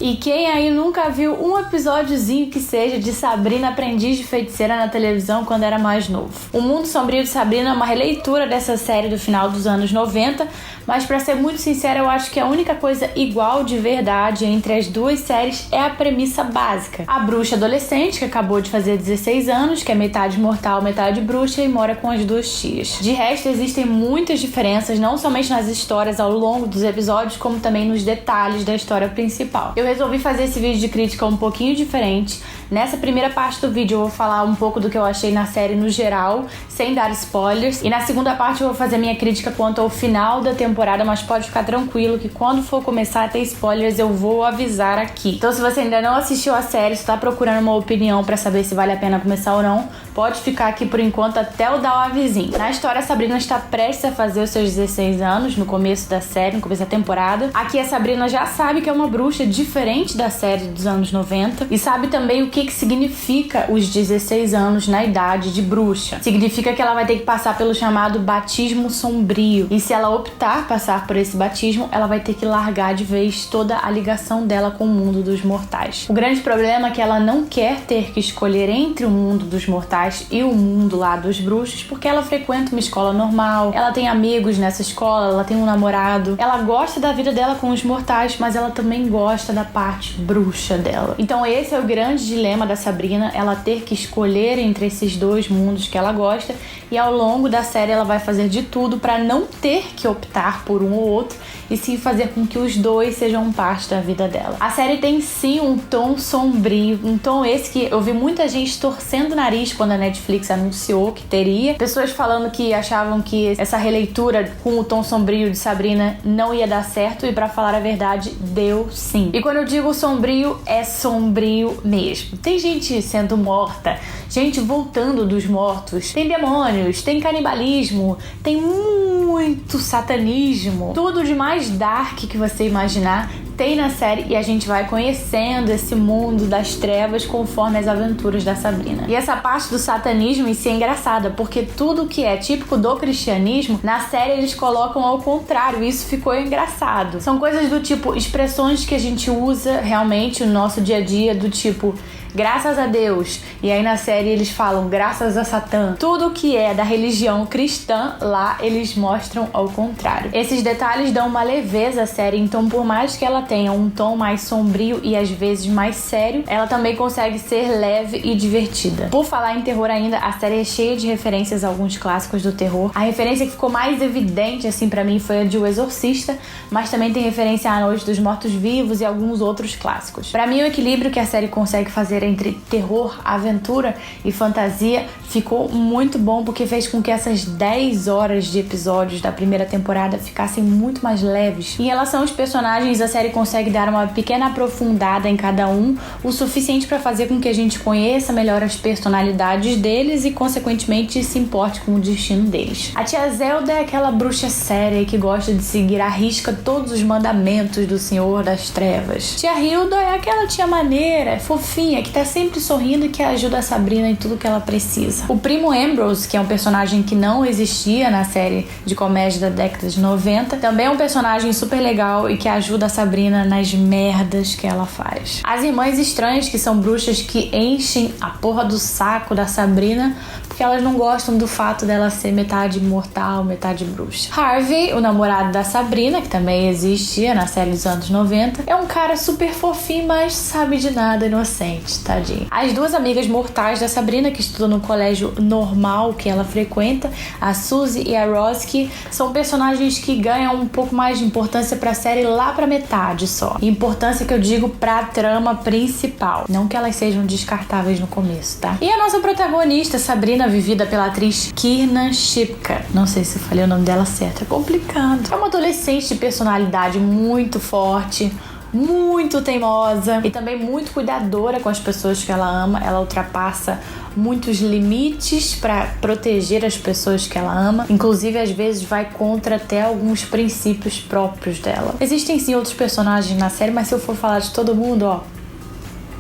E quem aí nunca viu um episódiozinho que seja de Sabrina Aprendiz de Feiticeira na televisão quando era mais novo? O Mundo Sombrio de Sabrina é uma releitura dessa série do final dos anos 90, mas pra ser muito sincera, eu acho que a única coisa igual de verdade entre as duas séries é a premissa básica. A bruxa adolescente, que acabou de fazer 16 anos, que é metade mortal, metade bruxa e mora com as duas tias. De resto, existem muitas diferenças, não somente nas histórias ao longo dos episódios, como também nos detalhes da história principal. Eu resolvi fazer esse vídeo de crítica um pouquinho diferente. Nessa primeira parte do vídeo eu vou falar um pouco do que eu achei na série no geral, sem dar spoilers. E na segunda parte eu vou fazer minha crítica quanto ao final da temporada, mas pode ficar tranquilo que quando for começar a ter spoilers eu vou avisar aqui. Então se você ainda não assistiu a série, se tá procurando uma opinião pra saber se vale a pena começar ou não, pode ficar aqui por enquanto até eu dar o avisinho. Na história, a Sabrina está prestes a fazer os seus 16 anos, no começo da série, no começo da temporada. Aqui a Sabrina já sabe que é uma bruxa diferente da série dos anos 90 e sabe também o que significa os 16 anos na idade de bruxa. Significa que ela vai ter que passar pelo chamado batismo sombrio. E se ela optar passar por esse batismo, ela vai ter que largar de vez toda a ligação dela com o mundo dos mortais. O grande problema é que ela não quer ter que escolher entre o mundo dos mortais e o mundo lá dos bruxos, porque ela frequenta uma escola normal, ela tem amigos nessa escola, ela tem um namorado, ela gosta da vida dela com os mortais, mas ela também gosta da parte bruxa dela. Então esse é o grande dilema da Sabrina, ela ter que escolher entre esses dois mundos que ela gosta, e ao longo da série ela vai fazer de tudo para não ter que optar por um ou outro, e sim fazer com que os dois sejam parte da vida dela. A série tem sim um tom sombrio, um tom esse que eu vi muita gente torcendo o nariz quando a Netflix anunciou que teria. Pessoas falando que achavam que essa releitura com o tom sombrio de Sabrina não ia dar certo, e pra falar a verdade, deu sim. E quando eu digo sombrio, é sombrio mesmo. Tem gente sendo morta, gente voltando dos mortos, tem demônios, tem canibalismo, tem muito satanismo, tudo de mais dark que você imaginar tem na série, e a gente vai conhecendo esse mundo das trevas conforme as aventuras da Sabrina. E essa parte do satanismo em si é engraçada, porque tudo que é típico do cristianismo, na série eles colocam ao contrário, e isso ficou engraçado. São coisas do tipo, expressões que a gente usa realmente no nosso dia a dia, do tipo, graças a Deus, e aí na série eles falam graças a Satã. Tudo que é da religião cristã, lá eles mostram ao contrário. Esses detalhes dão uma leveza à série, então por mais que ela tenha um tom mais sombrio e às vezes mais sério, ela também consegue ser leve e divertida. Por falar em terror ainda, a série é cheia de referências a alguns clássicos do terror. A referência que ficou mais evidente assim pra mim foi a de O Exorcista, mas também tem referência à Noite dos Mortos-Vivos e alguns outros clássicos. Pra mim, o equilíbrio que a série consegue fazer entre terror, aventura e fantasia ficou muito bom, porque fez com que essas 10 horas de episódios da primeira temporada ficassem muito mais leves. Em relação aos personagens, a série consegue dar uma pequena aprofundada em cada um, o suficiente para fazer com que a gente conheça melhor as personalidades deles e, consequentemente, se importe com o destino deles. A tia Zelda é aquela bruxa séria que gosta de seguir à risca todos os mandamentos do Senhor das Trevas. Tia Hilda é aquela tia maneira, fofinha, que tá sempre sorrindo e que ajuda a Sabrina em tudo que ela precisa. O primo Ambrose, que é um personagem que não existia na série de comédia da década de 90, também é um personagem super legal e que ajuda a Sabrina nas merdas que ela faz. As irmãs estranhas, que são bruxas que enchem a porra do saco da Sabrina porque elas não gostam do fato dela ser metade mortal, metade bruxa. Harvey, o namorado da Sabrina, que também existia na série dos anos 90, é um cara super fofinho, mas sabe de nada, inocente, tadinho. As duas amigas mortais da Sabrina, que estudam no colégio normal que ela frequenta, a Suzy e a Rosie, são personagens que ganham um pouco mais de importância pra série lá pra metade só. Importância que eu digo pra trama principal, não que elas sejam descartáveis no começo, tá? E a nossa protagonista, Sabrina, vivida pela atriz Kiernan Shipka, não sei se eu falei o nome dela certo, é complicado. É uma adolescente de personalidade muito forte, muito teimosa e também muito cuidadora com as pessoas que ela ama. Ela ultrapassa muitos limites para proteger as pessoas que ela ama, inclusive às vezes vai contra até alguns princípios próprios dela. Existem sim outros personagens na série, mas se eu for falar de todo mundo,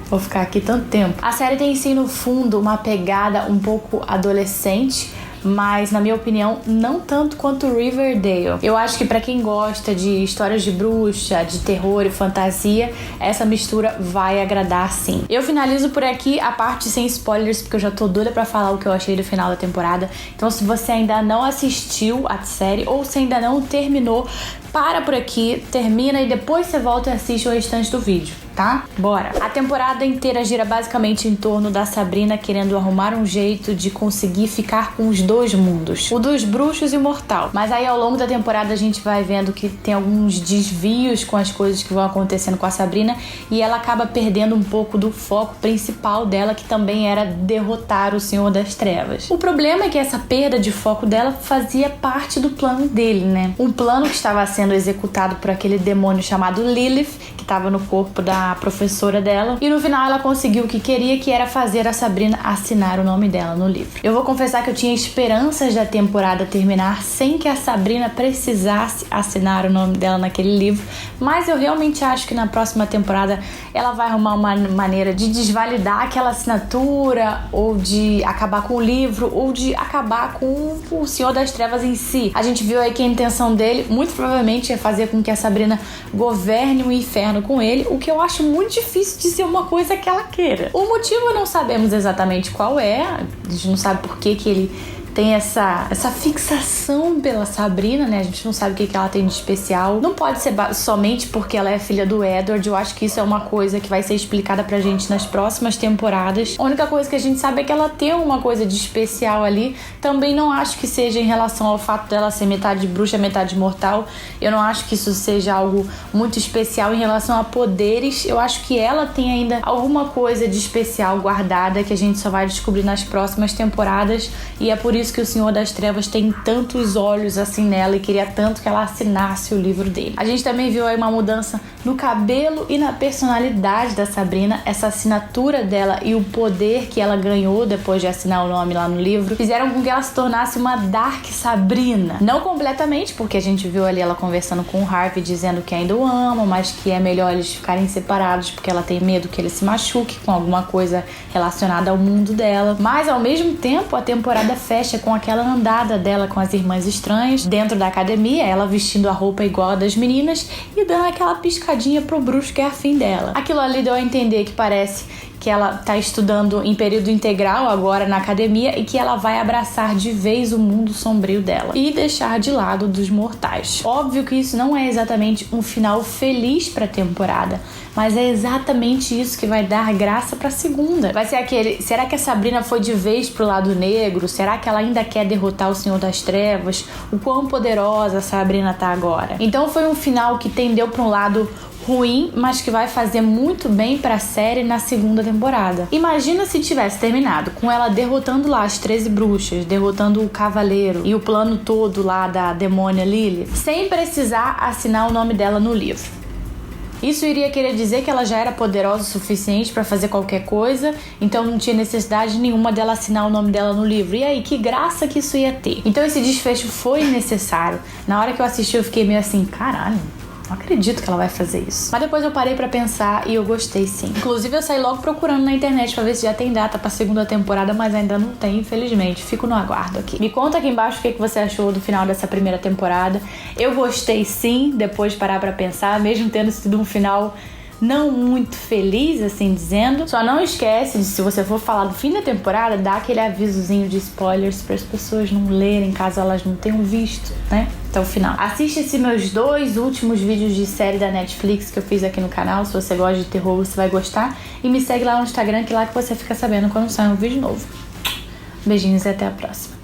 vou ficar aqui tanto tempo. A série tem sim no fundo uma pegada um pouco adolescente, mas na minha opinião não tanto quanto Riverdale. Eu acho que pra quem gosta de histórias de bruxa, de terror e fantasia, essa mistura vai agradar sim. Eu finalizo por aqui a parte sem spoilers, porque eu já tô doida pra falar o que eu achei do final da temporada. Então se você ainda não assistiu a série ou se ainda não terminou, para por aqui, termina e depois você volta e assiste o restante do vídeo, tá? Bora! A temporada inteira gira basicamente em torno da Sabrina querendo arrumar um jeito de conseguir ficar com os dois mundos, o dos bruxos e o mortal. Mas aí ao longo da temporada a gente vai vendo que tem alguns desvios com as coisas que vão acontecendo com a Sabrina e ela acaba perdendo um pouco do foco principal dela, que também era derrotar o Senhor das Trevas. O problema é que essa perda de foco dela fazia parte do plano dele, né? Um plano que estava sendo executado por aquele demônio chamado Lilith, que estava no corpo da professora dela, e no final ela conseguiu o que queria, que era fazer a Sabrina assinar o nome dela no livro. Eu vou confessar que eu tinha esperanças da temporada terminar sem que a Sabrina precisasse assinar o nome dela naquele livro, mas eu realmente acho que na próxima temporada ela vai arrumar uma maneira de desvalidar aquela assinatura, ou de acabar com o livro, ou de acabar com o Senhor das Trevas em si. A gente viu aí que a intenção dele, muito provavelmente, é fazer com que a Sabrina governe o inferno com ele, o que eu acho muito difícil de ser uma coisa que ela queira. O motivo não sabemos exatamente qual é, a gente não sabe por que ele tem essa fixação pela Sabrina, né? A gente não sabe o que ela tem de especial. Não pode ser somente porque ela é filha do Edward. Eu acho que isso é uma coisa que vai ser explicada pra gente nas próximas temporadas. A única coisa que a gente sabe é que ela tem uma coisa de especial ali. Também não acho que seja em relação ao fato dela ser metade bruxa, metade mortal. Eu não acho que isso seja algo muito especial em relação a poderes. Eu acho que ela tem ainda alguma coisa de especial guardada que a gente só vai descobrir nas próximas temporadas, e é por isso que o Senhor das Trevas tem tantos olhos assim nela e queria tanto que ela assinasse o livro dele. A gente também viu aí uma mudança no cabelo e na personalidade da Sabrina. Essa assinatura dela e o poder que ela ganhou depois de assinar o nome lá no livro fizeram com que ela se tornasse uma Dark Sabrina. Não completamente, porque a gente viu ali ela conversando com o Harvey, dizendo que ainda o ama, mas que é melhor eles ficarem separados porque ela tem medo que ele se machuque com alguma coisa relacionada ao mundo dela. Mas ao mesmo tempo a temporada fecha com aquela andada dela com as irmãs estranhas dentro da academia, ela vestindo a roupa igual a das meninas e dando aquela piscadinha pro bruxo que é afim dela. Aquilo ali deu a entender que parece que ela tá estudando em período integral agora na academia e que ela vai abraçar de vez o mundo sombrio dela e deixar de lado dos mortais. Óbvio que isso não é exatamente um final feliz pra temporada, mas é exatamente isso que vai dar graça pra segunda. Vai ser aquele, será que a Sabrina foi de vez pro lado negro? Será que ela ainda quer derrotar o Senhor das Trevas? O quão poderosa a Sabrina tá agora? Então foi um final que tendeu pra um lado ruim, mas que vai fazer muito bem pra série na segunda temporada. Imagina se tivesse terminado com ela derrotando lá as 13 bruxas, derrotando o cavaleiro e o plano todo lá da demônia Lily, sem precisar assinar o nome dela no livro. Isso iria querer dizer que ela já era poderosa o suficiente pra fazer qualquer coisa, então não tinha necessidade nenhuma dela assinar o nome dela no livro. E aí, que graça que isso ia ter? Então esse desfecho foi necessário. Na hora que eu assisti eu fiquei meio assim, caralho, não acredito que ela vai fazer isso. Mas depois eu parei pra pensar e eu gostei sim. Inclusive eu saí logo procurando na internet pra ver se já tem data pra segunda temporada, mas ainda não tem, infelizmente. Fico no aguardo aqui. Me conta aqui embaixo o que você achou do final dessa primeira temporada. Eu gostei sim, depois de parar pra pensar, mesmo tendo sido um final não muito feliz, assim dizendo. Só não esquece de, se você for falar do fim da temporada, dar aquele avisozinho de spoilers para as pessoas não lerem, caso elas não tenham visto, né, até o final. Assiste esses meus 2 últimos vídeos de série da Netflix que eu fiz aqui no canal. Se você gosta de terror, você vai gostar. E me segue lá no Instagram, que lá que você fica sabendo quando sai um vídeo novo. Beijinhos e até a próxima.